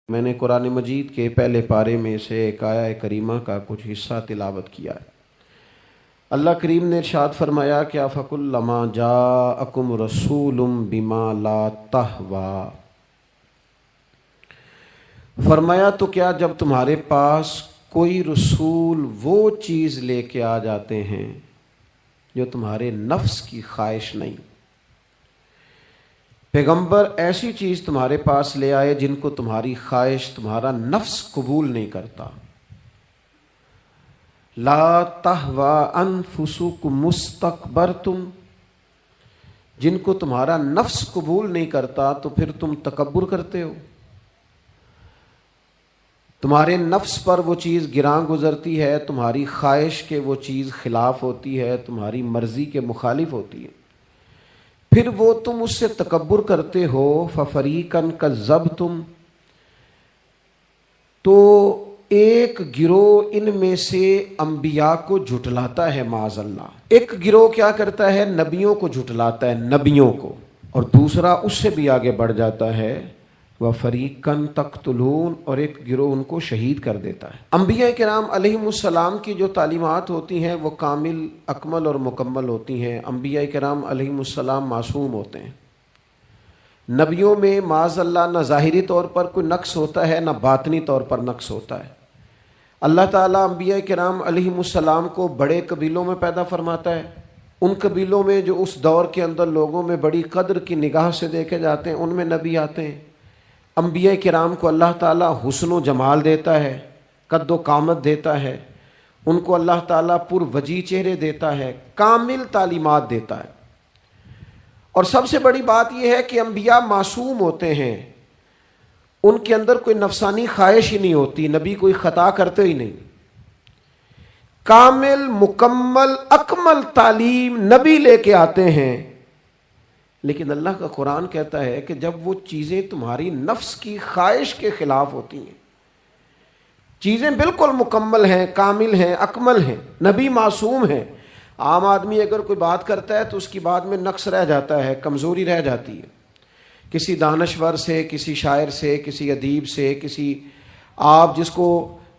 میں نے قرآن مجید کے پہلے پارے میں سے ایک آیہ کریمہ کا کچھ حصہ تلاوت کیا ہے۔ اللہ کریم نے ارشاد فرمایا کہ فَكُلَّمَا جَاءَكُمْ رَسُولٌ بِمَا لَا تَهْوَىٰ، فرمایا تو کیا جب تمہارے پاس کوئی رسول وہ چیز لے کے آ جاتے ہیں جو تمہارے نفس کی خواہش نہیں، پیغمبر ایسی چیز تمہارے پاس لے آئے جن کو تمہاری خواہش تمہارا نفس قبول نہیں کرتا، لا تہوی انفسکم مستکبرتم، جن کو تمہارا نفس قبول نہیں کرتا تو پھر تم تکبر کرتے ہو، تمہارے نفس پر وہ چیز گراں گزرتی ہے، تمہاری خواہش کے وہ چیز خلاف ہوتی ہے، تمہاری مرضی کے مخالف ہوتی ہے، پھر وہ تم اس سے تکبر کرتے ہو۔ فَفَرِيقًا كَذَّبْتُمْ، تو ایک گروہ ان میں سے انبیاء کو جھٹلاتا ہے، معاذ اللہ، ایک گروہ کیا کرتا ہے؟ نبیوں کو جھٹلاتا ہے، نبیوں کو، اور دوسرا اس سے بھی آگے بڑھ جاتا ہے، وَفَرِيقًا تَقْتُلُونَ، اور ایک گروہ ان کو شہید کر دیتا ہے۔ انبیاء کرام علیہم السلام کی جو تعلیمات ہوتی ہیں وہ کامل، اکمل اور مکمل ہوتی ہیں۔ انبیاء کرام علیہم السلام معصوم ہوتے ہیں۔ نبیوں میں معاذ اللہ نہ ظاہری طور پر کوئی نقص ہوتا ہے نہ باطنی طور پر نقص ہوتا ہے۔ اللہ تعالیٰ انبیاء کرام علیہم السلام کو بڑے قبیلوں میں پیدا فرماتا ہے، ان قبیلوں میں جو اس دور کے اندر لوگوں میں بڑی قدر کی نگاہ سے دیکھے جاتے ہیں، ان میں نبی آتے ہیں۔ انبیاء کرام کو اللہ تعالیٰ حسن و جمال دیتا ہے، قد و قامت دیتا ہے، ان کو اللہ تعالیٰ پر وجی چہرے دیتا ہے، کامل تعلیمات دیتا ہے۔ اور سب سے بڑی بات یہ ہے کہ انبیاء معصوم ہوتے ہیں، ان کے اندر کوئی نفسانی خواہش ہی نہیں ہوتی، نبی کوئی خطا کرتے ہی نہیں۔ کامل، مکمل، اکمل تعلیم نبی لے کے آتے ہیں، لیکن اللہ کا قرآن کہتا ہے کہ جب وہ چیزیں تمہاری نفس کی خواہش کے خلاف ہوتی ہیں، چیزیں بالکل مکمل ہیں، کامل ہیں، اکمل ہیں، نبی معصوم ہیں، عام آدمی اگر کوئی بات کرتا ہے تو اس کی بات میں نقص رہ جاتا ہے، کمزوری رہ جاتی ہے، کسی دانشور سے، کسی شاعر سے، کسی ادیب سے، کسی آپ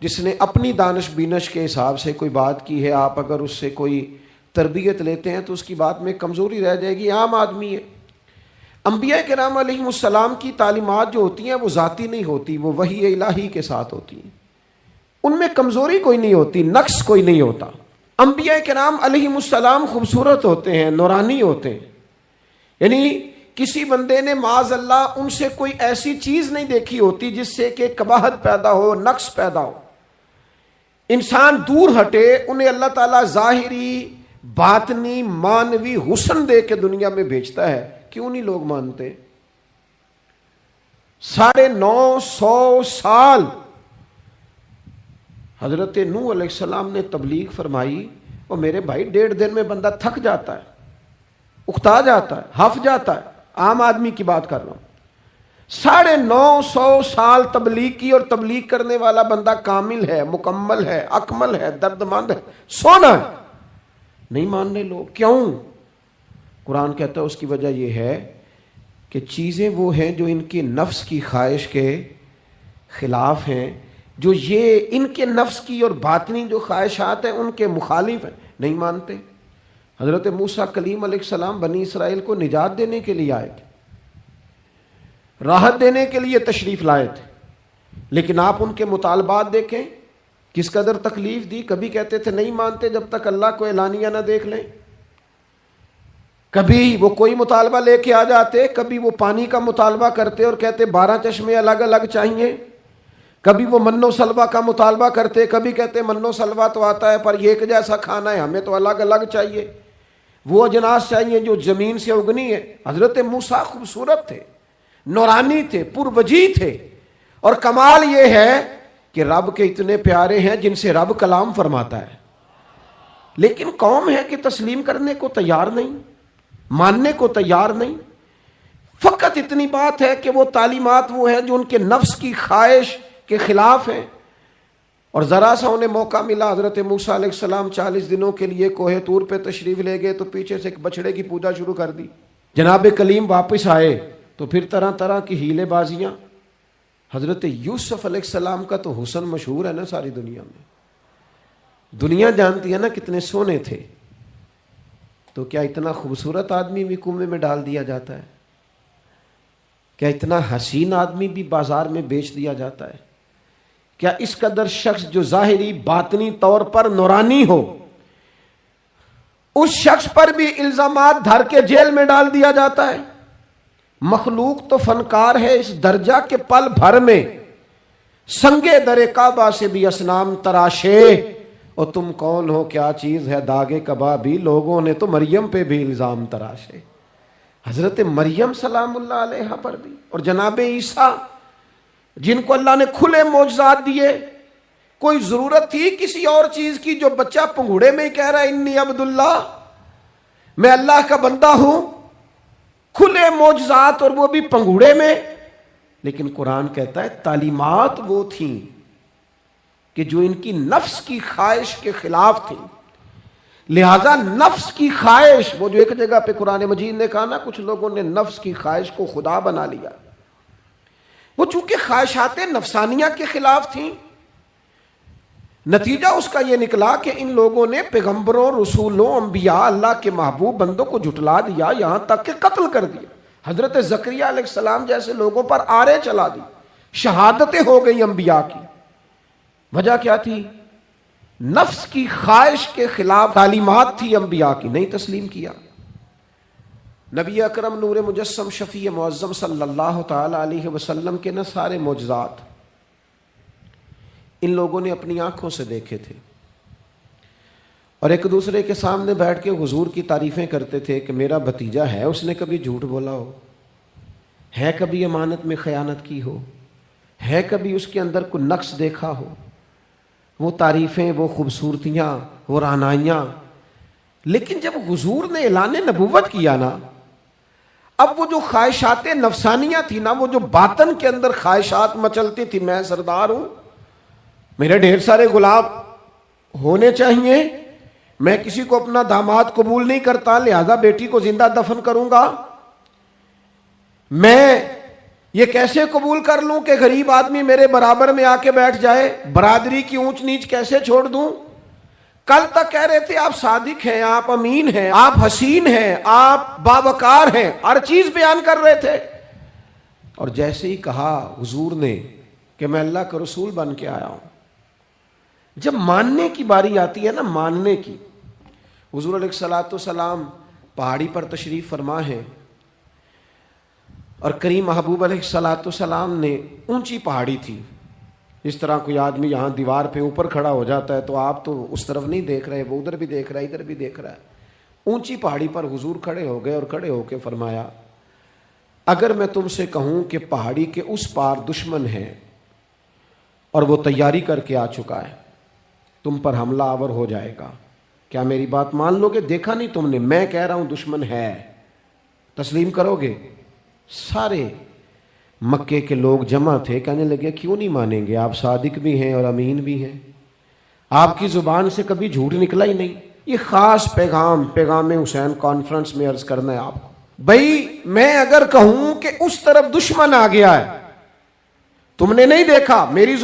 جس نے اپنی دانش بینش کے حساب سے کوئی بات کی ہے، آپ اگر اس سے کوئی تربیت لیتے ہیں تو اس کی بات میں کمزوری رہ جائے گی، عام آدمی ہے۔ انبیاء کرام علیہم السلام کی تعلیمات جو ہوتی ہیں وہ ذاتی نہیں ہوتی، وہ وحی الہی کے ساتھ ہوتی ہیں، ان میں کمزوری کوئی نہیں ہوتی، نقص کوئی نہیں ہوتا۔ انبیاء کرام علیہم السلام خوبصورت ہوتے ہیں، نورانی ہوتے ہیں، یعنی کسی بندے نے معاذ اللہ ان سے کوئی ایسی چیز نہیں دیکھی ہوتی جس سے کہ قباحت پیدا ہو، نقص پیدا ہو۔ انسان دور ہٹے، انہیں اللہ تعالیٰ ظاہری، باطنی، مانوی حسن دے کے دنیا میں بھیجتا ہے، کیوں نہیں لوگ مانتے؟ 950 سال حضرت نوح علیہ السلام نے تبلیغ فرمائی، اور میرے بھائی 1.5 دن میں بندہ تھک جاتا ہے، اکتا جاتا ہے، ہف جاتا ہے، عام آدمی کی بات کر رہا ہوں۔ 950 سال تبلیغ کی، اور تبلیغ کرنے والا بندہ کامل ہے، مکمل ہے، اکمل ہے، درد مند ہے، سونا ہے، نہیں ماننے لوگ۔ کیوں؟ قرآن کہتا ہے اس کی وجہ یہ ہے کہ چیزیں وہ ہیں جو ان کے نفس کی خواہش کے خلاف ہیں، جو یہ ان کے نفس کی اور باطنی جو خواہشات ہیں ان کے مخالف ہیں، نہیں مانتے۔ حضرت موسیٰ کلیم علیہ السلام بنی اسرائیل کو نجات دینے کے لیے آئے تھے، راحت دینے کے لیے تشریف لائے تھے، لیکن آپ ان کے مطالبات دیکھیں کس قدر تکلیف دی۔ کبھی کہتے تھے نہیں مانتے جب تک اللہ کو اعلانیہ نہ دیکھ لیں، کبھی وہ کوئی مطالبہ لے کے آ جاتے، کبھی وہ پانی کا مطالبہ کرتے اور کہتے 12 چشمے الگ الگ چاہیے، کبھی وہ من و سلوہ کا مطالبہ کرتے، کبھی کہتے من و سلوہ تو آتا ہے پر ایک جیسا کھانا ہے، ہمیں تو الگ الگ چاہیے، وہ اجناس چاہیے جو زمین سے اگنی ہے۔ حضرت موسیٰ خوبصورت تھے، نورانی تھے، پروجی تھے، اور کمال یہ ہے کہ رب کے اتنے پیارے ہیں جن سے رب کلام فرماتا ہے، لیکن قوم ہے کہ تسلیم کرنے کو تیار نہیں، ماننے کو تیار نہیں۔ فقط اتنی بات ہے کہ وہ تعلیمات وہ ہیں جو ان کے نفس کی خواہش کے خلاف ہیں، اور ذرا سا انہیں موقع ملا، حضرت موسیٰ علیہ السلام 40 دنوں کے لیے کوہ طور پہ تشریف لے گئے تو پیچھے سے ایک بچڑے کی پوجا شروع کر دی۔ جناب کلیم واپس آئے تو پھر طرح طرح کی ہیلے بازیاں، حضرت یوسف علیہ السلام کا تو حسن مشہور ہے نا ساری دنیا میں، دنیا جانتی ہے نا کتنے سونے تھے، تو کیا اتنا خوبصورت آدمی بھی کنویں میں ڈال دیا جاتا ہے؟ کیا اتنا حسین آدمی بھی بازار میں بیچ دیا جاتا ہے؟ کیا اس قدر شخص جو ظاہری باطنی طور پر نورانی ہو، اس شخص پر بھی الزامات دھر کے جیل میں ڈال دیا جاتا ہے؟ مخلوق تو فنکار ہے اس درجہ کے پل بھر میں سنگے در کعبہ سے بھی اصنام تراشے، اور تم کون ہو کیا چیز ہے داغے کبابی، لوگوں نے تو مریم پہ بھی الزام تراشے۔ حضرت مریم سلام اللہ علیہ پر بھی، اور جناب عیسیٰ جن کو اللہ نے کھلے معجزات دیے، کوئی ضرورت تھی کسی اور چیز کی؟ جو بچہ پنگوڑے میں ہی کہہ رہا ہے انی عبداللہ، میں اللہ کا بندہ ہوں، کھلے معجزات اور وہ بھی پنگوڑے میں۔ لیکن قرآن کہتا ہے تعلیمات وہ تھیں کہ جو ان کی نفس کی خواہش کے خلاف تھیں، لہذا نفس کی خواہش، وہ جو ایک جگہ پہ قرآن مجید نے کہا نا کچھ لوگوں نے نفس کی خواہش کو خدا بنا لیا، وہ چونکہ خواہشات نفسانیہ کے خلاف تھیں، نتیجہ اس کا یہ نکلا کہ ان لوگوں نے پیغمبروں، رسولوں، انبیاء، اللہ کے محبوب بندوں کو جھٹلا دیا، یہاں تک کہ قتل کر دیا۔ حضرت زکریا علیہ السلام جیسے لوگوں پر آرے چلا دی، شہادتیں ہو گئی انبیاء کی۔ وجہ کیا تھی؟ نفس کی خواہش کے خلاف تعلیمات تھی انبیاء کی، نہیں تسلیم کیا۔ نبی اکرم نور مجسم شفیع معظم صلی اللہ تعالی علیہ وسلم کے نہ سارے معجزات ان لوگوں نے اپنی آنکھوں سے دیکھے تھے، اور ایک دوسرے کے سامنے بیٹھ کے حضور کی تعریفیں کرتے تھے کہ میرا بھتیجا ہے، اس نے کبھی جھوٹ بولا ہو، ہے کبھی امانت میں خیانت کی ہو، ہے کبھی اس کے اندر کوئی نقص دیکھا ہو۔ وہ تعریفیں، وہ خوبصورتیاں، وہ رعنائیاں۔ لیکن جب حضور نے اعلان نبوت کیا نا، اب وہ جو خواہشات نفسانیہ تھی نا، وہ جو باطن کے اندر خواہشات مچلتی تھی، میں سردار ہوں، میرے ڈھیر سارے غلام ہونے چاہیے، میں کسی کو اپنا داماد قبول نہیں کرتا لہذا بیٹی کو زندہ دفن کروں گا، میں یہ کیسے قبول کر لوں کہ غریب آدمی میرے برابر میں آ کے بیٹھ جائے، برادری کی اونچ نیچ کیسے چھوڑ دوں۔ کل تک کہہ رہے تھے آپ صادق ہیں، آپ امین ہیں، آپ حسین ہیں، آپ باوقار ہیں، ہر چیز بیان کر رہے تھے، اور جیسے ہی کہا حضور نے کہ میں اللہ کا رسول بن کے آیا ہوں، جب ماننے کی باری آتی ہے نا، ماننے کی، حضور علیہ الصلوۃ والسلام پہاڑی پر تشریف فرما ہے، اور کریم محبوب علیہ الصلوۃ والسلام نے اونچی پہاڑی تھی، اس طرح کوئی آدمی یہاں دیوار پہ اوپر کھڑا ہو جاتا ہے تو آپ تو اس طرف نہیں دیکھ رہے، وہ ادھر بھی دیکھ رہا ہے، ادھر بھی دیکھ رہا ہے۔ اونچی پہاڑی پر حضور کھڑے ہو گئے، اور کھڑے ہو کے فرمایا اگر میں تم سے کہوں کہ پہاڑی کے اس پار دشمن ہے اور وہ تیاری کر کے آ چکا ہے، تم پر حملہ آور ہو جائے گا، کیا میری بات مان لو گے؟ دیکھا نہیں تم نے، میں کہہ رہا ہوں دشمن ہے، تسلیم کرو گے؟ سارے مکے کے لوگ جمع تھے، کہنے لگے کیوں نہیں مانیں گے، آپ صادق بھی ہیں اور امین بھی ہیں، آپ کی زبان سے کبھی جھوٹ نکلا ہی نہیں۔ یہ خاص پیغام حسین کانفرنس میں عرض کرنا ہے آپ کو، بھائی میں اگر کہوں کہ اس طرف دشمن آ گیا ہے، تم نے نہیں دیکھا، میری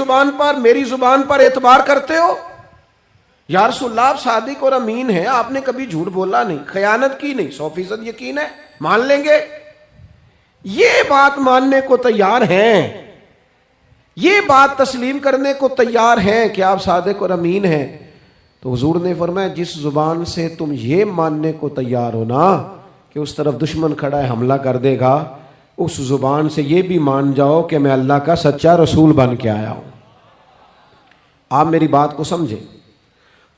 زبان پر اعتبار کرتے ہو؟ یا رسول اللہ آپ صادق اور امین ہیں، آپ نے کبھی جھوٹ بولا نہیں، خیانت کی نہیں، 100% یقین ہے، مان لیں گے؟ یہ بات ماننے کو تیار ہیں، یہ بات تسلیم کرنے کو تیار ہیں کہ آپ صادق اور امین ہیں، تو حضور نے فرمایا جس زبان سے تم یہ ماننے کو تیار ہو نا کہ اس طرف دشمن کھڑا ہے حملہ کر دے گا، اس زبان سے یہ بھی مان جاؤ کہ میں اللہ کا سچا رسول بن کے آیا ہوں۔ آپ میری بات کو سمجھیں،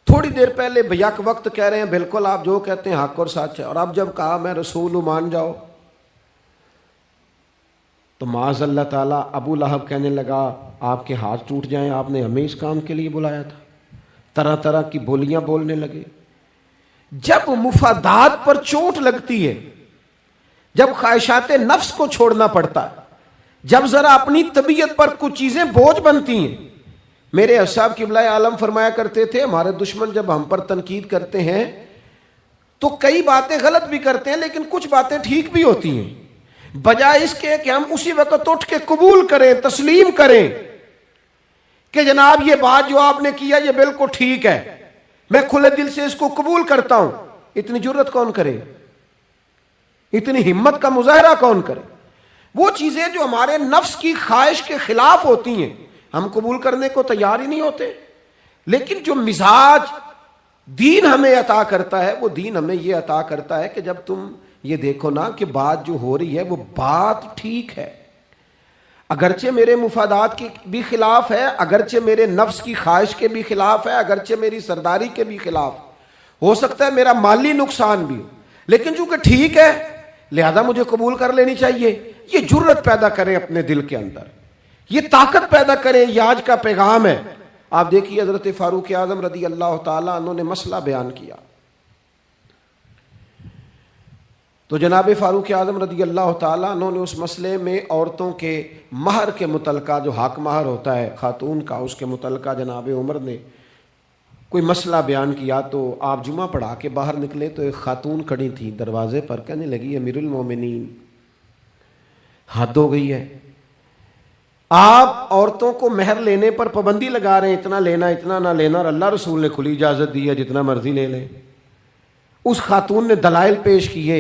تھوڑی دیر پہلے بیک وقت کہہ رہے ہیں بالکل آپ جو کہتے ہیں حق اور سچ ہے، اور اب جب کہا میں رسول ہوں مان جاؤ، تو معاذ اللہ تعالیٰ ابو لہب کہنے لگا آپ کے ہاتھ ٹوٹ جائیں، آپ نے ہمیں اس کام کے لیے بلایا تھا، طرح طرح کی بولیاں بولنے لگے۔ جب مفادات پر چوٹ لگتی ہے، جب خواہشات نفس کو چھوڑنا پڑتا ہے، جب ذرا اپنی طبیعت پر کچھ چیزیں بوجھ بنتی ہیں، میرے اصحاب قبلہ عالم فرمایا کرتے تھے ہمارے دشمن جب ہم پر تنقید کرتے ہیں تو کئی باتیں غلط بھی کرتے ہیں لیکن کچھ باتیں ٹھیک بھی ہوتی ہیں، بجائے اس کے کہ ہم اسی وقت اٹھ کے قبول کریں، تسلیم کریں کہ جناب یہ بات جو آپ نے کیا یہ بالکل ٹھیک ہے، میں کھلے دل سے اس کو قبول کرتا ہوں. اتنی جرت کون کرے؟ اتنی ہمت کا مظاہرہ کون کرے؟ وہ چیزیں جو ہمارے نفس کی خواہش کے خلاف ہوتی ہیں ہم قبول کرنے کو تیار ہی نہیں ہوتے. لیکن جو مزاج دین ہمیں عطا کرتا ہے، وہ دین ہمیں یہ عطا کرتا ہے کہ جب تم یہ دیکھو نا کہ بات جو ہو رہی ہے وہ بات ٹھیک ہے، اگرچہ میرے مفادات کے بھی خلاف ہے، اگرچہ میرے نفس کی خواہش کے بھی خلاف ہے، اگرچہ میری سرداری کے بھی خلاف، ہو سکتا ہے میرا مالی نقصان بھی ہو، لیکن چونکہ ٹھیک ہے لہذا مجھے قبول کر لینی چاہیے. یہ جرت پیدا کریں اپنے دل کے اندر، یہ طاقت پیدا کریں. یہ آج کا پیغام ہے. آپ دیکھیے حضرت فاروق اعظم رضی اللہ تعالیٰ عنہ نے مسئلہ بیان کیا تو جناب فاروق اعظم رضی اللہ تعالیٰ عنہ نے اس مسئلے میں عورتوں کے مہر کے متعلقہ، جو حق مہر ہوتا ہے خاتون کا، اس کے متعلقہ جناب عمر نے کوئی مسئلہ بیان کیا. تو آپ جمعہ پڑھا کے باہر نکلے تو ایک خاتون کھڑی تھی دروازے پر، کہنے لگی امیر المومنین حد ہو گئی ہے، آپ عورتوں کو مہر لینے پر پابندی لگا رہے ہیں، اتنا لینا اتنا نہ لینا، اور اللہ رسول نے کھلی اجازت دی ہے جتنا مرضی لے لیں. اس خاتون نے دلائل پیش کیے.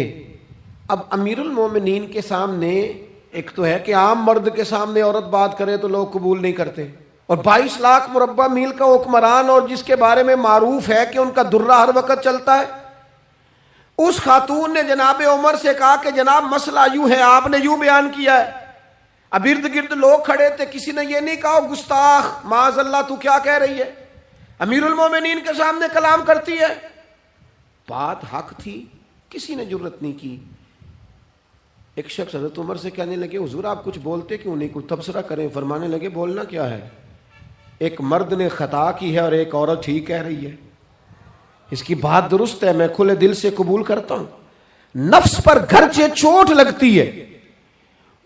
اب امیر المومنین کے سامنے ایک تو ہے کہ عام مرد کے سامنے عورت بات کرے تو لوگ قبول نہیں کرتے، اور 22 لاکھ مربع میل کا حکمران اور جس کے بارے میں معروف ہے کہ ان کا درہ ہر وقت چلتا ہے، اس خاتون نے جناب عمر سے کہا کہ جناب مسئلہ یوں ہے، آپ نے یوں بیان کیا ہے. اب ارد گرد لوگ کھڑے تھے، کسی نے یہ نہیں کہا گستاخ معاذ اللہ تو کیا کہہ رہی ہے، امیر المومنین کے سامنے کلام کرتی ہے. بات حق تھی، کسی نے جرت نہیں کی. ایک شخص حضرت عمر سے کہنے لگے حضور آپ کچھ بولتے کیوں نہیں، کچھ تبصرہ کریں. فرمانے لگے بولنا کیا ہے، ایک مرد نے خطا کی ہے اور ایک عورت ٹھیک کہہ رہی ہے، اس کی بات درست ہے، میں کھلے دل سے قبول کرتا ہوں. نفس پر گرچہ چوٹ لگتی ہے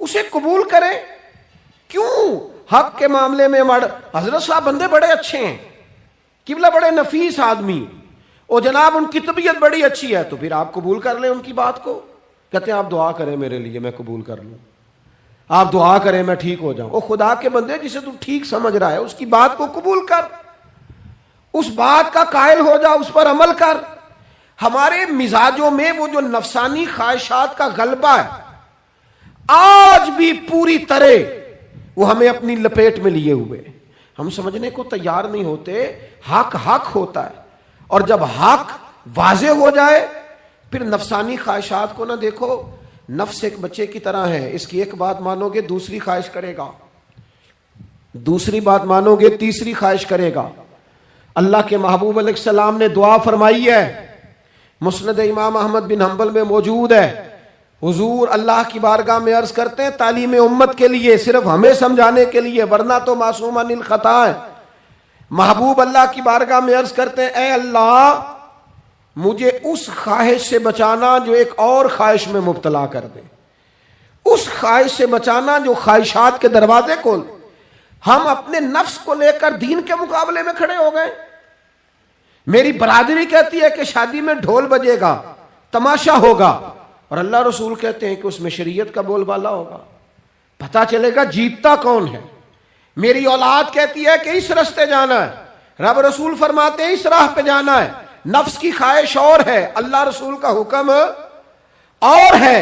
اسے قبول کریں. کیوں حق کے معاملے میں حضرت صاحب بندے بڑے اچھے ہیں، قبلہ بڑے نفیس آدمی، اور جناب ان کی طبیعت بڑی اچھی ہے، تو پھر آپ قبول کر لیں ان کی بات کو. کہتے ہیں آپ دعا کریں میرے لیے میں قبول کر لوں، آپ دعا کریں میں ٹھیک ہو جاؤں. او خدا کے بندے، جسے تو ٹھیک سمجھ رہا ہے اس کی بات کو قبول کر، اس بات کا قائل ہو جا، اس پر عمل کر. ہمارے مزاجوں میں وہ جو نفسانی خواہشات کا غلبہ ہے آج بھی پوری طرح وہ ہمیں اپنی لپیٹ میں لیے ہوئے، ہم سمجھنے کو تیار نہیں ہوتے. حق حق ہوتا ہے، اور جب حق واضح ہو جائے پھر نفسانی خواہشات کو نہ دیکھو. نفس ایک بچے کی طرح ہے، اس کی ایک بات مانو گے دوسری خواہش کرے گا، دوسری بات مانو گے تیسری خواہش کرے گا. اللہ کے محبوب علیہ السلام نے دعا فرمائی ہے، مسند امام احمد بن حنبل میں موجود ہے. حضور اللہ کی بارگاہ میں عرض کرتے ہیں تعلیم امت کے لیے، صرف ہمیں سمجھانے کے لیے، ورنہ تو معصوم عن الخطا ہے. محبوب اللہ کی بارگاہ میں عرض کرتے ہیں اے اللہ مجھے اس خواہش سے بچانا جو ایک اور خواہش میں مبتلا کر دے، اس خواہش سے بچانا جو خواہشات کے دروازے کھول. ہم اپنے نفس کو لے کر دین کے مقابلے میں کھڑے ہو گئے. میری برادری کہتی ہے کہ شادی میں ڈھول بجے گا، تماشا ہوگا، اور اللہ رسول کہتے ہیں کہ اس میں شریعت کا بول بالا ہوگا، پتہ چلے گا جیتتا کون ہے. میری اولاد کہتی ہے کہ اس راستے جانا ہے، رب رسول فرماتے ہیں اس راہ پہ جانا ہے. نفس کی خواہش اور ہے، اللہ رسول کا حکم اور ہے،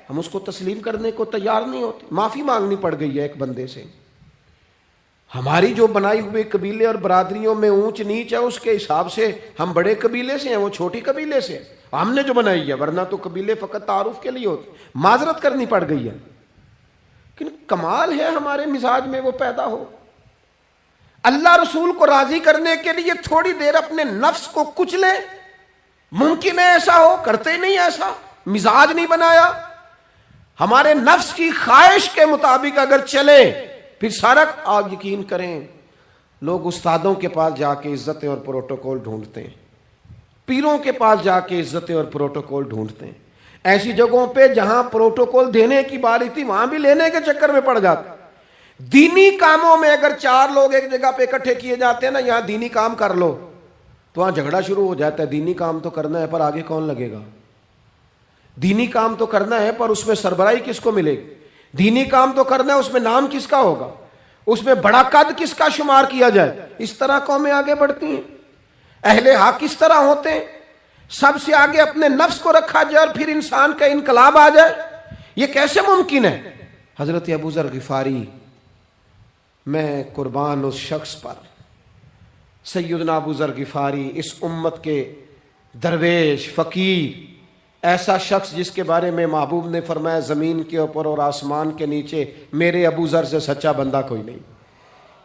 ہم اس کو تسلیم کرنے کو تیار نہیں ہوتے. معافی مانگنی پڑ گئی ہے ایک بندے سے. ہماری جو بنائی ہوئی قبیلے اور برادریوں میں اونچ نیچ ہے اس کے حساب سے ہم بڑے قبیلے سے ہیں، وہ چھوٹی قبیلے سے ہم نے جو بنائی ہے، ورنہ تو قبیلے فقط تعارف کے لیے ہوتے. معذرت کرنی پڑ گئی ہے، لیکن کمال ہے ہمارے مزاج میں وہ پیدا ہو. اللہ رسول کو راضی کرنے کے لیے تھوڑی دیر اپنے نفس کو کچلے. ممکن ہے ایسا ہو، کرتے ہی نہیں ایسا، مزاج نہیں بنایا. ہمارے نفس کی خواہش کے مطابق اگر چلے پھر سارا. آپ یقین کریں لوگ استادوں کے پاس جا کے عزتیں اور پروٹوکول ڈھونڈتے ہیں، پیروں کے پاس جا کے عزتیں اور پروٹوکول ڈھونڈتے ہیں. ایسی جگہوں پہ جہاں پروٹوکول دینے کی باری تھی وہاں بھی لینے کے چکر میں پڑ جاتے. دینی کاموں میں اگر 4 لوگ ایک جگہ پہ اکٹھے کیے جاتے ہیں نا، یہاں دینی کام کر لو، تو وہاں جھگڑا شروع ہو جاتا ہے. دینی کام تو کرنا ہے پر آگے کون لگے گا. دینی کام تو کرنا ہے پر اس میں سربراہی کس کو ملے گی؟ دینی کام تو کرنا ہے، اس میں نام کس کا ہوگا؟ اس میں بڑا قد کس کا شمار کیا جائے؟ اس طرح قومیں آگے بڑھتی ہیں۔ اہل حق کس طرح ہوتے ہیں؟ سب سے آگے اپنے نفس کو رکھا جائے اور پھر انسان کا انقلاب آ جائے، یہ کیسے ممکن ہے؟ حضرت ابو ذر غفاری، میں قربان اس شخص پر، سیدنا ابو ذر غفاری اس امت کے درویش فقیر، ایسا شخص جس کے بارے میں محبوب نے فرمایا زمین کے اوپر اور آسمان کے نیچے میرے ابو ذر سے سچا بندہ کوئی نہیں۔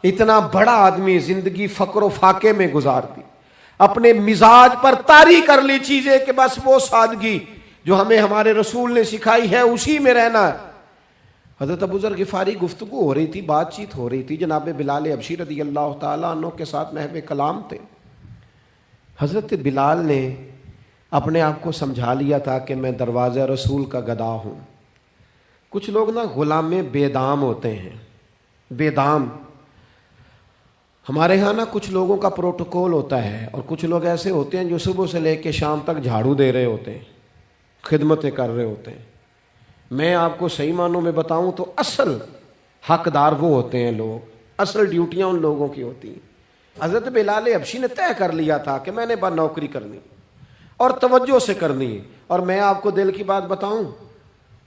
اتنا بڑا آدمی زندگی فقر و فاقے میں گزار دی، اپنے مزاج پر طاری کر لی چیزیں کہ بس وہ سادگی جو ہمیں ہمارے رسول نے سکھائی ہے اسی میں رہنا ہے۔ حضرت ابو ذر غفاری گفتگو ہو رہی تھی، بات چیت ہو رہی تھی، جناب بلال حبشی رضی اللہ تعالیٰ عنہ کے ساتھ محو کلام تھے۔ حضرت بلال نے اپنے آپ کو سمجھا لیا تھا کہ میں دروازہ رسول کا گدا ہوں۔ کچھ لوگ نا غلام بے دام ہوتے ہیں، بے دام۔ ہمارے ہاں نا کچھ لوگوں کا پروٹوکول ہوتا ہے، اور کچھ لوگ ایسے ہوتے ہیں جو صبح سے لے کے شام تک جھاڑو دے رہے ہوتے ہیں، خدمتیں کر رہے ہوتے ہیں۔ میں آپ کو صحیح معنوں میں بتاؤں تو اصل حقدار وہ ہوتے ہیں لوگ، اصل ڈیوٹیاں ان لوگوں کی ہوتی ہیں۔ حضرت بلال حبشی نے طے کر لیا تھا کہ میں نے بس نوکری کرنی اور توجہ سے کرنی ہے۔ اور میں آپ کو دل کی بات بتاؤں،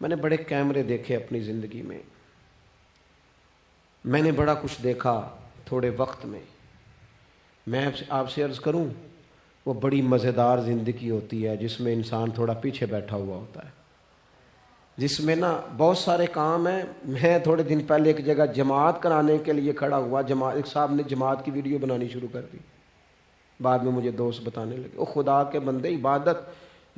میں نے بڑے کیمرے دیکھے اپنی زندگی میں، میں نے بڑا کچھ دیکھا تھوڑے وقت میں۔ میں آپ سے عرض کروں، وہ بڑی مزیدار زندگی ہوتی ہے جس میں انسان تھوڑا پیچھے بیٹھا ہوا ہوتا ہے، جس میں نا بہت سارے کام ہیں۔ میں تھوڑے دن پہلے ایک جگہ جماعت کرانے کے لیے کھڑا ہوا، ایک صاحب نے جماعت کی ویڈیو بنانی شروع کر دی، بعد میں مجھے دوست بتانے لگے او خدا کے بندے، عبادت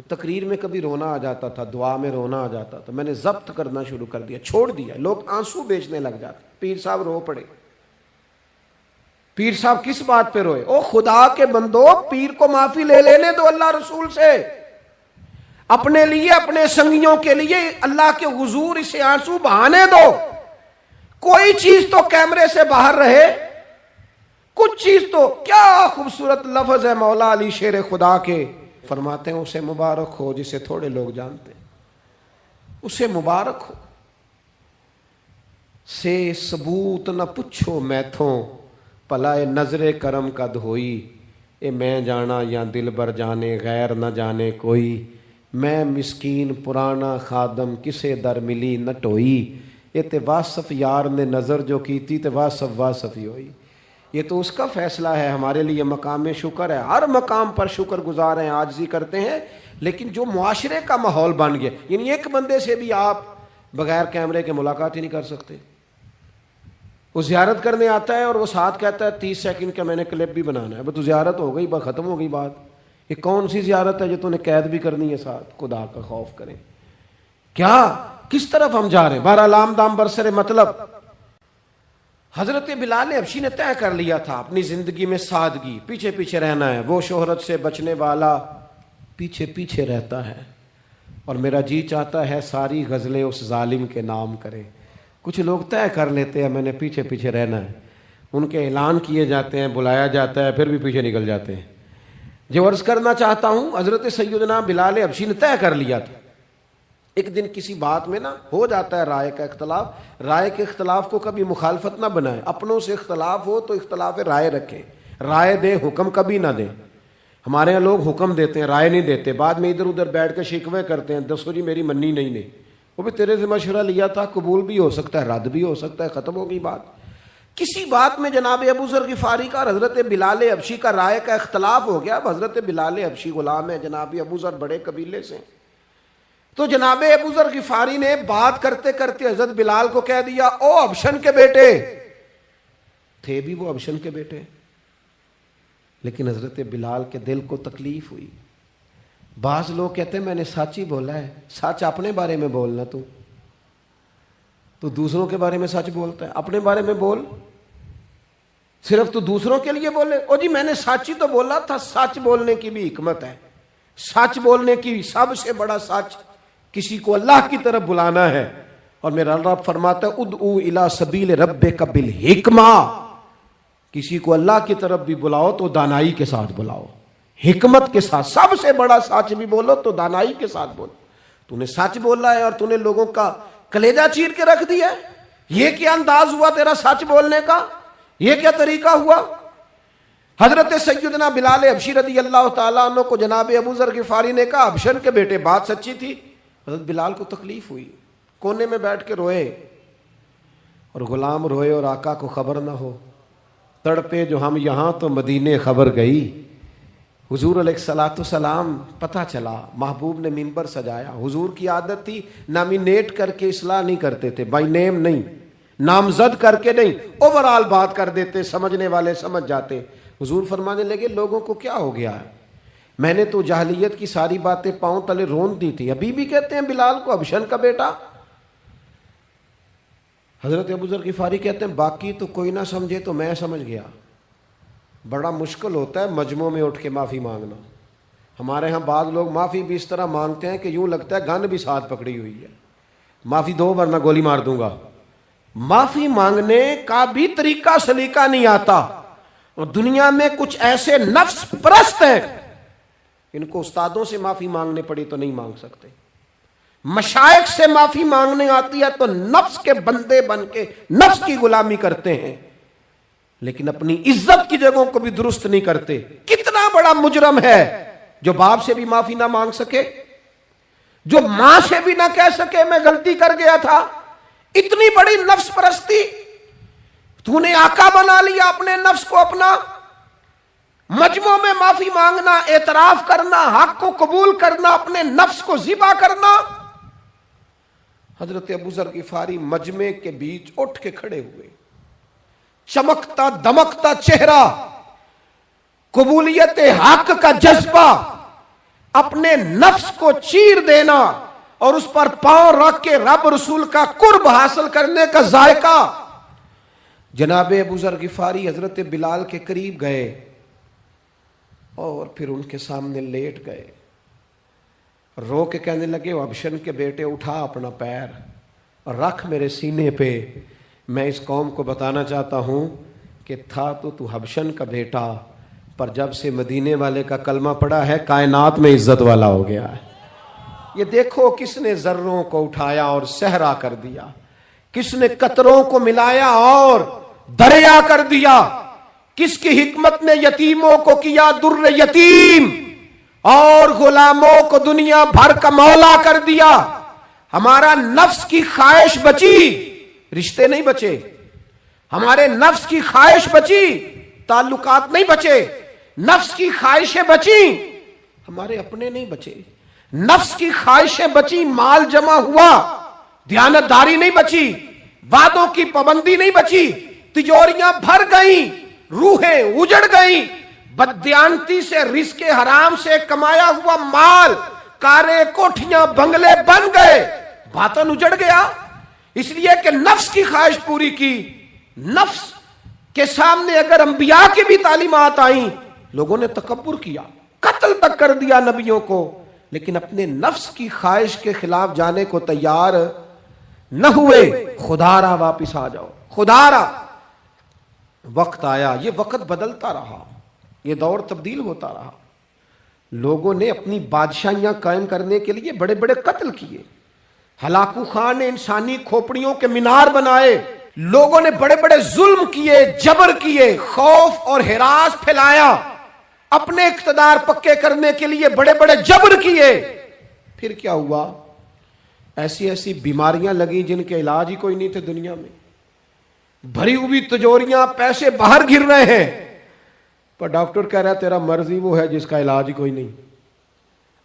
تقریر میں کبھی رونا آ جاتا تھا، دعا میں رونا آ جاتا تھا، میں نے ضبط کرنا شروع کر دیا، چھوڑ دیا۔ لوگ آنسو بیچنے لگ جاتے، پیر صاحب رو پڑے۔ پیر صاحب کس بات پہ روئے؟ او خدا کے بندو، پیر کو معافی لے لینے دو اللہ رسول سے، اپنے لیے اپنے سنگیوں کے لیے اللہ کے حضور اسے آنسو بہانے دو۔ کوئی چیز تو کیمرے سے باہر رہے، کچھ چیز تو۔ کیا خوبصورت لفظ ہے مولا علی شیر خدا کے، فرماتے ہیں اسے مبارک ہو جسے تھوڑے لوگ جانتے ہیں، اسے مبارک ہو۔ سے ثبوت نہ پچھو میتھوں، پلائے نظر کرم کا دھوئی، اے میں جانا یا دل بر جانے غیر نہ جانے کوئی، میں مسکین پرانا خادم کسے در ملی نہ ٹوئی، یہ تے واصف یار نے نظر جو کی تھی تے واصف ہی ہوئی۔ یہ تو اس کا فیصلہ ہے، ہمارے لیے مقام شکر ہے، ہر مقام پر شکر گزار ہیں، عاجزی کرتے ہیں، لیکن جو معاشرے کا ماحول بن گیا، یعنی ایک بندے سے بھی آپ بغیر کیمرے کے ملاقات ہی نہیں کر سکتے۔ وہ زیارت کرنے آتا ہے اور وہ ساتھ کہتا ہے 30 سیکنڈ کا میں نے کلپ بھی بنانا ہے، بس تو زیارت ہو گئی، بس ختم ہو گئی بات۔ یہ کون سی زیارت ہے جو تو نے قید بھی کرنی ہے ساتھ؟ خدا کا خوف کریں، کیا کس طرف ہم جا رہے ہیں؟ بہرحال عام دام برسر مطلب، حضرت بلال حبشی نے طے کر لیا تھا اپنی زندگی میں سادگی، پیچھے پیچھے رہنا ہے۔ وہ شہرت سے بچنے والا پیچھے پیچھے رہتا ہے، اور میرا جی چاہتا ہے ساری غزلیں اس ظالم کے نام کریں۔ کچھ لوگ طے کر لیتے ہیں میں نے پیچھے پیچھے رہنا ہے، ان کے اعلان کیے جاتے ہیں، بلایا جاتا ہے، پھر بھی پیچھے نکل جاتے ہیں۔ جو عرض کرنا چاہتا ہوں، حضرت سیدنا بلال حبشی نے طے کر لیا تھا۔ ایک دن کسی بات میں نا ہو جاتا ہے رائے کا اختلاف، رائے کے اختلاف کو کبھی مخالفت نہ بنائیں، اپنوں سے اختلاف ہو تو اختلاف رائے رکھیں، رائے دیں، حکم کبھی نہ دیں۔ ہمارے یہاں لوگ حکم دیتے ہیں، رائے نہیں دیتے، بعد میں ادھر ادھر بیٹھ کے شکوے کرتے ہیں، دسو جی میری منی نہیں، وہ بھی تیرے سے مشورہ لیا تھا، قبول بھی ہو سکتا ہے، رد بھی ہو سکتا ہے، ختم ہو گئی بات۔ کسی بات میں جناب ابو ذر غفاری کا اور حضرت بلال حبشی کا رائے کا اختلاف ہو گیا۔ اب حضرت بلال حبشی غلام ہے، جناب ابو ذر بڑے قبیلے سے، تو جناب ابو ذر غفاری نے بات کرتے کرتے حضرت بلال کو کہہ دیا، او ابشن کے بیٹے، تھے بھی وہ ابشن کے بیٹے، لیکن حضرت بلال کے دل کو تکلیف ہوئی۔ بعض لوگ کہتے ہیں میں نے سچ ہی بولا ہے، سچ اپنے بارے میں بولنا، تو دوسروں کے بارے میں سچ بولتا ہے، اپنے بارے میں بول، صرف تو دوسروں کے لیے بولے۔ او جی میں نے سچ ہی تو بولا تھا، سچ بولنے کی بھی حکمت ہے، سچ بولنے کی سب سے بڑا سچ کسی کو اللہ کی طرف بلانا ہے، اور میرا رب فرماتا ہے ادعو الی سبیل ربک بالحکمہ، کسی کو اللہ کی طرف بھی بلاؤ تو دانائی کے ساتھ بلاؤ، حکمت کے ساتھ، سب سے بڑا سچ بھی بولو تو دانائی کے ساتھ بولو۔ تو نے سچ بولا ہے اور تو نے لوگوں کا کلیجہ چیر کے رکھ دیا ہے. یہ کیا انداز ہوا تیرا سچ بولنے کا؟ یہ کیا طریقہ ہوا؟ حضرت سیدنا بلال حبشی رضی اللہ تعالیٰ عنہ کو جناب ابو ذر غفاری نے کہا حبشن کے بیٹے بات سچی تھی. حضرت بلال کو تکلیف ہوئی, کونے میں بیٹھ کے روئے, اور غلام روئے اور آقا کو خبر نہ ہو. تڑپے جو ہم یہاں تو مدینے خبر گئی. حضور علیہ الصلوۃ والسلام پتہ چلا, محبوب نے ممبر سجایا. حضور کی عادت تھی نامینیٹ کر کے اصلاح نہیں کرتے تھے, بائی نیم نہیں, نامزد کر کے نہیں, اوورال بات کر دیتے, سمجھنے والے سمجھ جاتے. حضور فرمانے لگے لوگوں کو کیا ہو گیا ہے, میں نے تو جاہلیت کی ساری باتیں پاؤں تلے رون دی تھی, ابھی بھی کہتے ہیں بلال کو حبشن کا بیٹا. حضرت ابو ذر غفاری کہتے ہیں باقی تو کوئی نہ سمجھے تو میں سمجھ گیا. بڑا مشکل ہوتا ہے مجمع میں اٹھ کے معافی مانگنا. ہمارے ہاں بعض لوگ معافی بھی اس طرح مانگتے ہیں کہ یوں لگتا ہے گن بھی ساتھ پکڑی ہوئی ہے, معافی دو ورنہ گولی مار دوں گا. معافی مانگنے کا بھی طریقہ سلیقہ نہیں آتا. اور دنیا میں کچھ ایسے نفس پرست ہیں, ان کو استادوں سے معافی مانگنے پڑی تو نہیں مانگ سکتے. مشائخ سے معافی مانگنے آتی ہے تو نفس کے بندے بن کے نفس کی غلامی کرتے ہیں, لیکن اپنی عزت کی جگہوں کو بھی درست نہیں کرتے. کتنا بڑا مجرم ہے جو باپ سے بھی معافی نہ مانگ سکے, جو ماں سے بھی نہ کہہ سکے میں غلطی کر گیا تھا. اتنی بڑی نفس پرستی. تو نے آقا بنا لیا اپنے نفس کو اپنا. مجمع میں معافی مانگنا, اعتراف کرنا, حق کو قبول کرنا, اپنے نفس کو ذبح کرنا. حضرت ابو ذر غفاری مجمع کے بیچ اٹھ کے کھڑے ہوئے, چمکتا دمکتا چہرہ, قبولیت حق کا جذبہ, اپنے نفس کو چیر دینا اور اس پر پاؤں رکھ کے رب رسول کا قرب حاصل کرنے کا ذائقہ. جناب ابو ذر غفاری حضرت بلال کے قریب گئے اور پھر ان کے سامنے لیٹ گئے, رو کے کہنے لگے حبشن کے بیٹے اٹھا اپنا پیر اور رکھ میرے سینے پہ. میں اس قوم کو بتانا چاہتا ہوں کہ تھا تو حبشن کا بیٹا, پر جب سے مدینے والے کا کلمہ پڑا ہے کائنات میں عزت والا ہو گیا ہے. یہ دیکھو کس نے ذروں کو اٹھایا اور صحرا کر دیا, کس نے قطروں کو ملایا اور دریا کر دیا, کس کی حکمت نے یتیموں کو کیا در یتیم اور غلاموں کو دنیا بھر کا مولا کر دیا. ہمارا نفس کی خواہش بچی, رشتے نہیں بچے. ہمارے نفس کی خواہش بچی, تعلقات نہیں بچے. نفس کی خواہشیں بچی, ہمارے اپنے نہیں بچے. نفس کی خواہشیں بچی, مال جمع ہوا, دیانتداری نہیں بچی, وعدوں کی پابندی نہیں بچی, تجوریاں بھر گئیں, روحیں اجڑ گئیں. بددیانتی سے رزق حرام سے کمایا ہوا مال, کاریں کوٹھیاں بنگلے بن گئے, باطن اجڑ گیا. اس لیے کہ نفس کی خواہش پوری کی. نفس کے سامنے اگر انبیاء کی بھی تعلیمات آئیں, لوگوں نے تکبر کیا, قتل تک کر دیا نبیوں کو, لیکن اپنے نفس کی خواہش کے خلاف جانے کو تیار نہ ہوئے. خدا را واپس آ جاؤ, خدا را. وقت آیا, یہ وقت بدلتا رہا, یہ دور تبدیل ہوتا رہا. لوگوں نے اپنی بادشاہیاں قائم کرنے کے لیے بڑے بڑے قتل کیے. ہلاکو خان نے انسانی کھوپڑیوں کے مینار بنائے. لوگوں نے بڑے بڑے ظلم کیے, جبر کیے, خوف اور ہراس پھیلایا, اپنے اقتدار پکے کرنے کے لیے بڑے بڑے جبر کیے. پھر کیا ہوا؟ ایسی ایسی بیماریاں لگیں جن کے علاج ہی کوئی نہیں تھے دنیا میں. بھری ہوئی تجوریاں, پیسے باہر گر رہے ہیں, پر ڈاکٹر کہہ رہا ہے تیرا مرض ہی وہ ہے جس کا علاج ہی کوئی نہیں.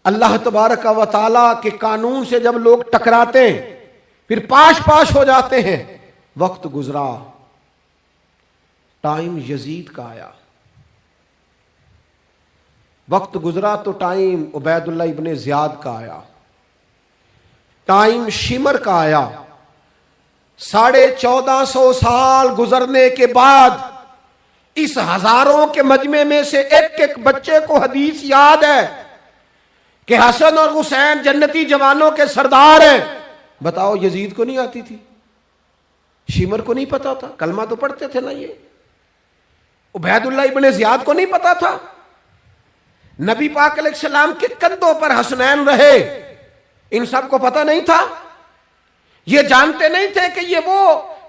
اللہ تبارک و تعالی کے قانون سے جب لوگ ٹکراتے ہیں پھر پاش پاش ہو جاتے ہیں. وقت گزرا, ٹائم یزید کا آیا. وقت گزرا تو ٹائم عبید اللہ ابن زیاد کا آیا, ٹائم شمر کا آیا. 1450 سال گزرنے کے بعد اس ہزاروں کے مجمع میں سے ایک ایک بچے کو حدیث یاد ہے کہ حسن اور حسین جنتی جوانوں کے سردار ہیں. بتاؤ یزید کو نہیں آتی تھی؟ شمر کو نہیں پتا تھا؟ کلمہ تو پڑھتے تھے نا. یہ عبید اللہ ابن زیاد کو نہیں پتا تھا؟ نبی پاک علیہ السلام کے کندھوں پر حسنین رہے, ان سب کو پتہ نہیں تھا؟ یہ جانتے نہیں تھے کہ یہ وہ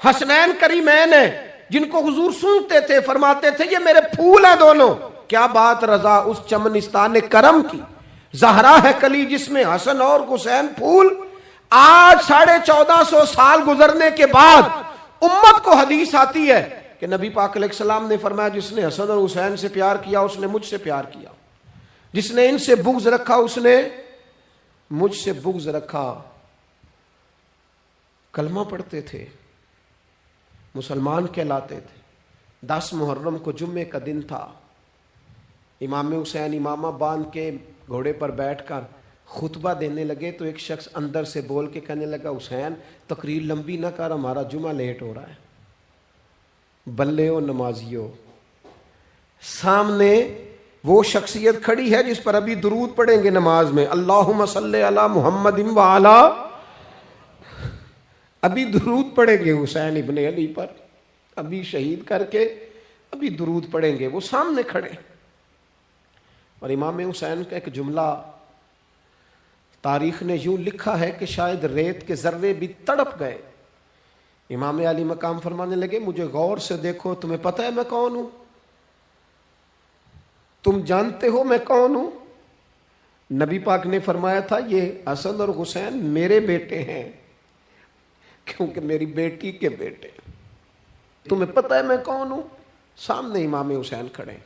حسنین کریمین ہیں جن کو حضور سنتے تھے، فرماتے تھے یہ میرے پھول ہیں دونوں؟ کیا بات رضا اس چمنستان کرم کی، زہرا ہے کلی جس میں حسن اور حسین پھول۔ آج 1450 سال گزرنے کے بعد امت کو حدیث آتی ہے کہ نبی پاک علیہ السلام نے فرمایا جس نے حسن اور حسین سے پیار کیا اس نے مجھ سے پیار کیا، جس نے ان سے بغض رکھا اس نے مجھ سے بغض رکھا۔ کلمہ پڑھتے تھے، مسلمان کہلاتے تھے۔ 10 محرم کو جمعے کا دن تھا، امام حسین امامہ باندھ کے گھوڑے پر بیٹھ کر خطبہ دینے لگے تو ایک شخص اندر سے بول کے کہنے لگا حسین تقریر لمبی نہ کر، ہمارا جمعہ لیٹ ہو رہا ہے۔ بلے و نمازیو، سامنے وہ شخصیت کھڑی ہے جس پر ابھی درود پڑھیں گے نماز میں، اللہم صلی علی محمد وعلی، ابھی درود پڑھیں گے حسین ابن علی پر، ابھی شہید کر کے ابھی درود پڑھیں گے، وہ سامنے کھڑے۔ اور امام حسین کا ایک جملہ تاریخ نے یوں لکھا ہے کہ شاید ریت کے ذرے بھی تڑپ گئے۔ امام علی مقام فرمانے لگے مجھے غور سے دیکھو، تمہیں پتہ ہے میں کون ہوں؟ تم جانتے ہو میں کون ہوں؟ نبی پاک نے فرمایا تھا یہ حسن اور حسین میرے بیٹے ہیں کیونکہ میری بیٹی کے بیٹے۔ تمہیں پتہ ہے میں کون ہوں؟ سامنے امام حسین کھڑے،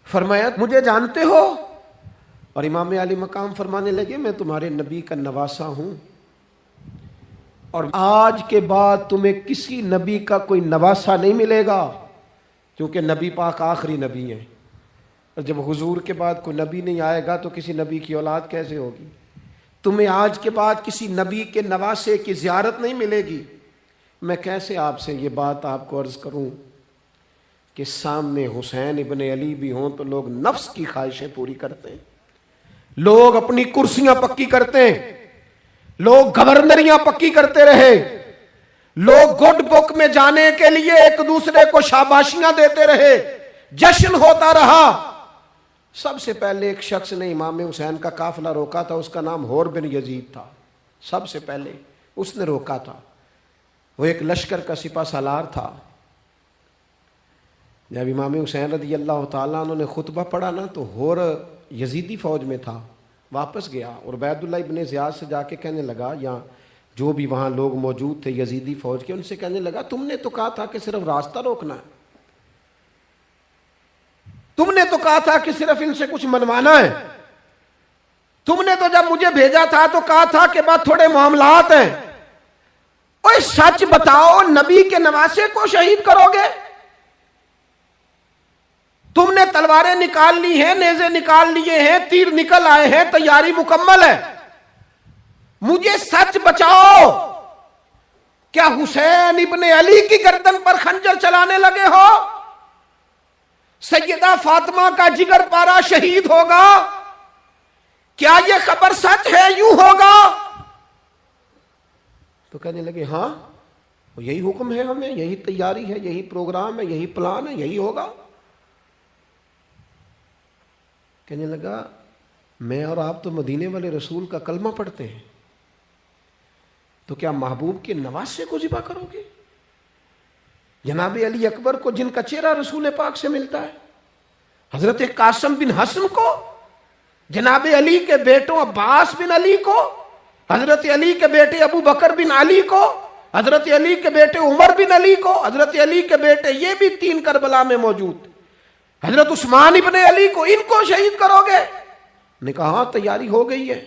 فرمایا مجھے جانتے ہو؟ اور امام علی مقام فرمانے لگے میں تمہارے نبی کا نواسا ہوں، اور آج کے بعد تمہیں کسی نبی کا کوئی نواسا نہیں ملے گا، کیونکہ نبی پاک آخری نبی ہیں، اور جب حضور کے بعد کوئی نبی نہیں آئے گا تو کسی نبی کی اولاد کیسے ہوگی؟ تمہیں آج کے بعد کسی نبی کے نواسے کی زیارت نہیں ملے گی۔ میں کیسے آپ سے یہ بات آپ کو عرض کروں کہ سامنے حسین ابن علی بھی ہوں تو لوگ نفس کی خواہشیں پوری کرتے ہیں، لوگ اپنی کرسیاں پکی کرتے ہیں، لوگ گورنریاں پکی کرتے رہے، لوگ گڈ بک میں جانے کے لیے ایک دوسرے کو شاباشیاں دیتے رہے، جشن ہوتا رہا۔ سب سے پہلے ایک شخص نے امام حسین کا قافلہ روکا تھا، اس کا نام حور بن یزید تھا، سب سے پہلے اس نے روکا تھا، وہ ایک لشکر کا سپہ سالار تھا۔ جب امام حسین رضی اللہ تعالیٰ عنہ نے خطبہ پڑھا نا تو حور یزیدی فوج میں تھا، واپس گیا اور عبید اللہ ابن زیاد سے جا کے کہنے لگا، یا جو بھی وہاں لوگ موجود تھے یزیدی فوج کے، ان سے کہنے لگا تم نے تو کہا تھا کہ صرف راستہ روکنا ہے، تم نے تو کہا تھا کہ صرف ان سے کچھ منوانا ہے، تم نے تو جب مجھے بھیجا تھا تو کہا تھا کہ بعد تھوڑے معاملات ہیں، اوہ سچ بتاؤ نبی کے نواسے کو شہید کرو گے؟ تم نے تلواریں نکال لی ہیں، نیزے نکال لیے ہیں، تیر نکل آئے ہیں، تیاری مکمل ہے، مجھے سچ بچاؤ، کیا حسین ابن علی کی گردن پر خنجر چلانے لگے ہو؟ سیدہ فاطمہ کا جگر پارا شہید ہوگا، کیا یہ خبر سچ ہے؟ یوں ہوگا؟ تو کہنے لگے ہاں یہی حکم ہے ہمیں، یہی تیاری ہے، یہی پروگرام ہے، یہی پلان ہے، یہی ہوگا۔ کہنے لگا میں اور آپ تو مدینے والے رسول کا کلمہ پڑھتے ہیں، تو کیا محبوب کے نواسے کو ذبح کرو گے؟ جناب علی اکبر کو جن کا چہرہ رسول پاک سے ملتا ہے، حضرت قاسم بن حسن کو، جناب علی کے بیٹوں عباس بن علی کو، حضرت علی کے بیٹے ابو بکر بن علی کو، حضرت علی کے بیٹے عمر بن علی کو، حضرت علی کے بیٹے یہ بھی 3 کربلا میں موجود، حضرت عثمان ابن علی کو، ان کو شہید کرو گے؟ نے کہا ہاں تیاری ہو گئی ہے۔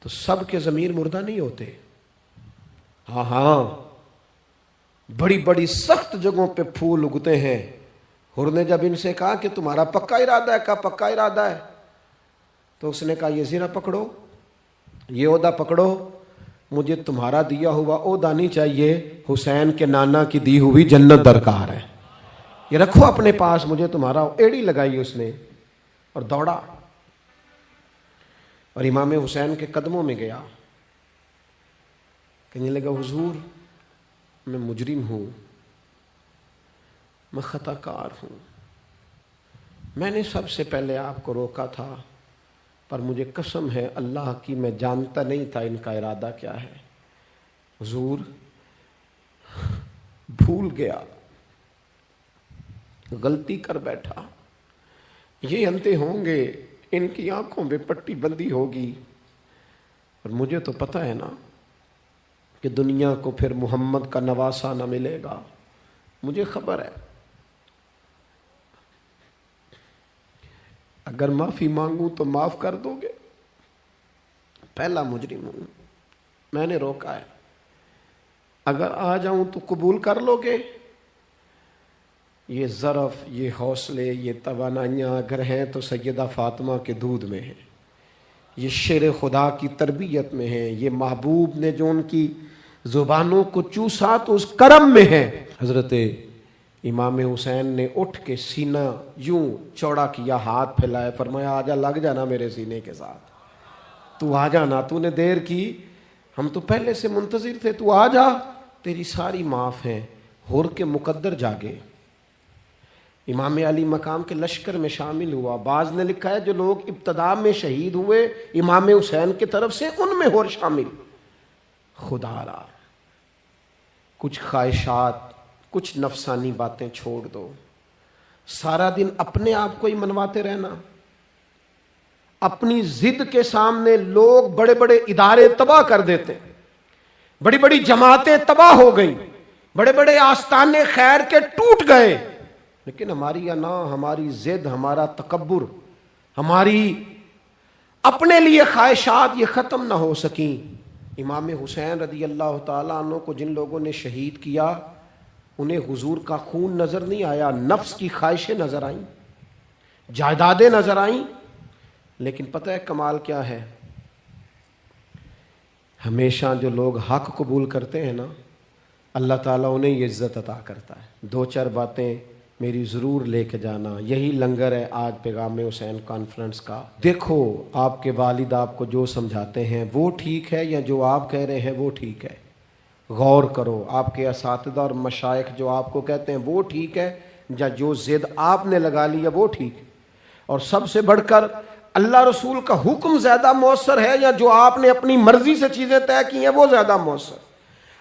تو سب کے ضمیر مردہ نہیں ہوتے، ہاں بڑی بڑی سخت جگہوں پہ پھول اگتے ہیں۔ حر نے جب ان سے کہا کہ تمہارا پکا ارادہ ہے، کہا پکا ارادہ ہے، تو اس نے کہا یہ زیرہ پکڑو، یہ عہدہ پکڑو، مجھے تمہارا دیا ہوا عہدہ نہیں چاہیے، حسین کے نانا کی دی ہوئی جنت درکار ہے، یہ رکھو اپنے پاس، مجھے تمہارا۔ ایڑی لگائی اس نے اور دوڑا اور امام حسین کے قدموں میں گیا، کہنے لگا حضور میں مجرم ہوں، میں خطا کار ہوں، میں نے سب سے پہلے آپ کو روکا تھا، پر مجھے قسم ہے اللہ کی، میں جانتا نہیں تھا ان کا ارادہ کیا ہے. حضور بھول گیا، غلطی کر بیٹھا. یہ اندھے ہوں گے، ان کی آنکھوں میں پٹی بندی ہوگی، اور مجھے تو پتہ ہے نا کہ دنیا کو پھر محمد کا نواسہ نہ ملے گا. مجھے خبر ہے اگر معافی مانگوں تو معاف کر دو گے. پہلا مجرم ہوں، میں نے روکا ہے. اگر آ جاؤں تو قبول کر لو گے. یہ ظرف، یہ حوصلے، یہ توانائیاں اگر ہیں تو سیدہ فاطمہ کے دودھ میں ہیں، یہ شیر خدا کی تربیت میں ہیں، یہ محبوب نے جو ان کی زبانوں کو چوسا تو اس کرم میں ہے. حضرت امام حسین نے اٹھ کے سینہ یوں چوڑا کیا، ہاتھ پھیلائے، فرمایا آجا، لگ جانا میرے سینے کے ساتھ، تو آ جانا، تو نے دیر کی، ہم تو پہلے سے منتظر تھے، تو آ جا، تیری ساری معاف ہیں. ہور کے مقدر جاگے. امام علی مقام کے لشکر میں شامل ہوا. بعض نے لکھا ہے جو لوگ ابتدا میں شہید ہوئے امام حسین کی طرف سے، ان میں ہور شامل. خدا را کچھ خواہشات، کچھ نفسانی باتیں چھوڑ دو. سارا دن اپنے آپ کو ہی منواتے رہنا. اپنی ضد کے سامنے لوگ بڑے بڑے ادارے تباہ کر دیتے، بڑی بڑی جماعتیں تباہ ہو گئیں، بڑے بڑے آستانے خیر کے ٹوٹ گئے، لیکن ہماری انا، ہماری ضد، ہمارا تکبر، ہماری اپنے لیے خواہشات یہ ختم نہ ہو سکیں. امام حسین رضی اللہ تعالیٰ عنہ کو جن لوگوں نے شہید کیا، انہیں حضور کا خون نظر نہیں آیا، نفس کی خواہشیں نظر آئیں، جائیدادیں نظر آئیں. لیکن پتہ ہے کمال کیا ہے؟ ہمیشہ جو لوگ حق قبول کرتے ہیں نا، اللہ تعالیٰ انہیں یہ عزت عطا کرتا ہے. 2-4 باتیں میری ضرور لے کے جانا. یہی لنگر ہے آج پیغام حسین کانفرنس کا. دیکھو آپ کے والد آپ کو جو سمجھاتے ہیں وہ ٹھیک ہے یا جو آپ کہہ رہے ہیں وہ ٹھیک ہے؟ غور کرو. آپ کے اساتذہ اور مشائخ جو آپ کو کہتے ہیں وہ ٹھیک ہے یا جو ضد آپ نے لگا لیا وہ ٹھیک ہے؟ اور سب سے بڑھ کر اللہ رسول کا حکم زیادہ مؤثر ہے یا جو آپ نے اپنی مرضی سے چیزیں طے کی ہیں وہ زیادہ مؤثر؟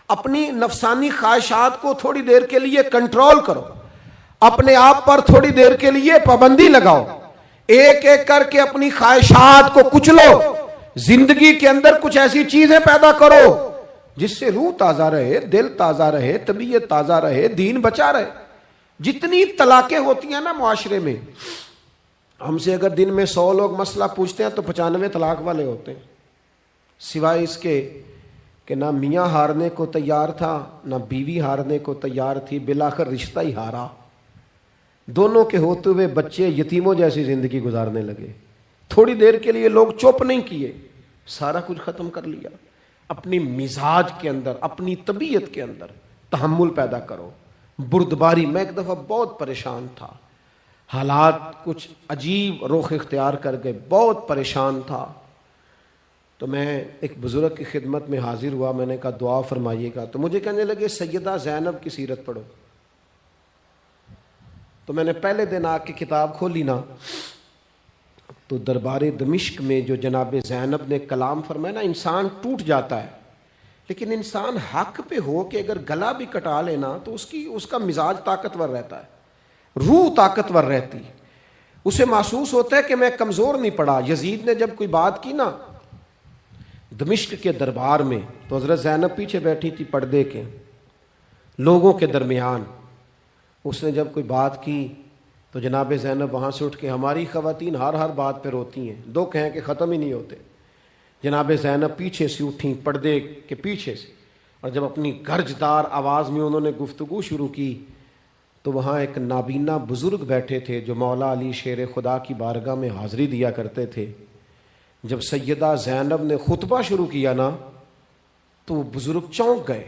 اپنی نفسانی خواہشات کو تھوڑی دیر کے لیے کنٹرول کرو، اپنے آپ پر تھوڑی دیر کے لیے پابندی لگاؤ، ایک ایک کر کے اپنی خواہشات کو کچلو. زندگی کے اندر کچھ ایسی چیزیں پیدا کرو جس سے روح تازہ رہے، دل تازہ رہے، طبیعت تازہ رہے، دین بچا رہے. جتنی طلاقیں ہوتی ہیں نا معاشرے میں، ہم سے اگر دن میں 100 لوگ مسئلہ پوچھتے ہیں تو 95 طلاق والے ہوتے ہیں، سوائے اس کے کہ نہ میاں ہارنے کو تیار تھا نہ بیوی ہارنے کو تیار تھی، بالآخر رشتہ ہی ہارا. دونوں کے ہوتے ہوئے بچے یتیموں جیسی زندگی گزارنے لگے. تھوڑی دیر کے لیے لوگ چپ نہیں کیے، سارا کچھ ختم کر لیا. اپنی مزاج کے اندر، اپنی طبیعت کے اندر تحمل پیدا کرو. بردباری، میں ایک دفعہ بہت پریشان تھا، حالات کچھ عجیب رخ اختیار کر گئے، بہت پریشان تھا. تو میں ایک بزرگ کی خدمت میں حاضر ہوا، میں نے کہا دعا فرمائیے گا. تو مجھے کہنے لگے سیدہ زینب کی سیرت پڑھو. تو میں نے پہلے دن آ کے کتاب کھولی نا، تو دربار دمشق میں جو جناب زینب نے کلام فرمایا نا، انسان ٹوٹ جاتا ہے، لیکن انسان حق پہ ہو کہ اگر گلا بھی کٹا لینا تو اس کا مزاج طاقتور رہتا ہے، روح طاقتور رہتی، اسے محسوس ہوتا ہے کہ میں کمزور نہیں پڑا. یزید نے جب کوئی بات کی نا دمشق کے دربار میں، تو حضرت زینب پیچھے بیٹھی تھی پردے کے لوگوں کے درمیان. اس نے جب کوئی بات کی تو جناب زینب وہاں سے اٹھ کے، ہماری خواتین ہر بات پہ روتی ہیں، دکھ ہیں کہ ختم ہی نہیں ہوتے. جناب زینب پیچھے سے اٹھیں پردے کے پیچھے سے، اور جب اپنی گرجدار آواز میں انہوں نے گفتگو شروع کی تو وہاں ایک نابینا بزرگ بیٹھے تھے جو مولا علی شیر خدا کی بارگاہ میں حاضری دیا کرتے تھے. جب سیدہ زینب نے خطبہ شروع کیا نا تو وہ بزرگ چونک گئے،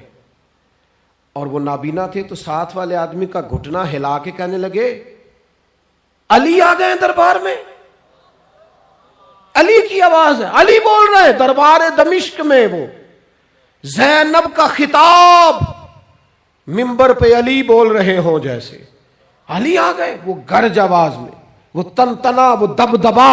اور وہ نابینا تھے تو ساتھ والے آدمی کا گھٹنا ہلا کے کہنے لگے علی آ گئے دربار میں. علی کی آواز ہے، علی بول رہے ہیں دربار دمشق میں. وہ زینب کا خطاب منبر پہ علی بول رہے ہوں جیسے. علی آ گئے، وہ گرج آواز میں، وہ تنتنا، وہ دبدبا،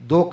2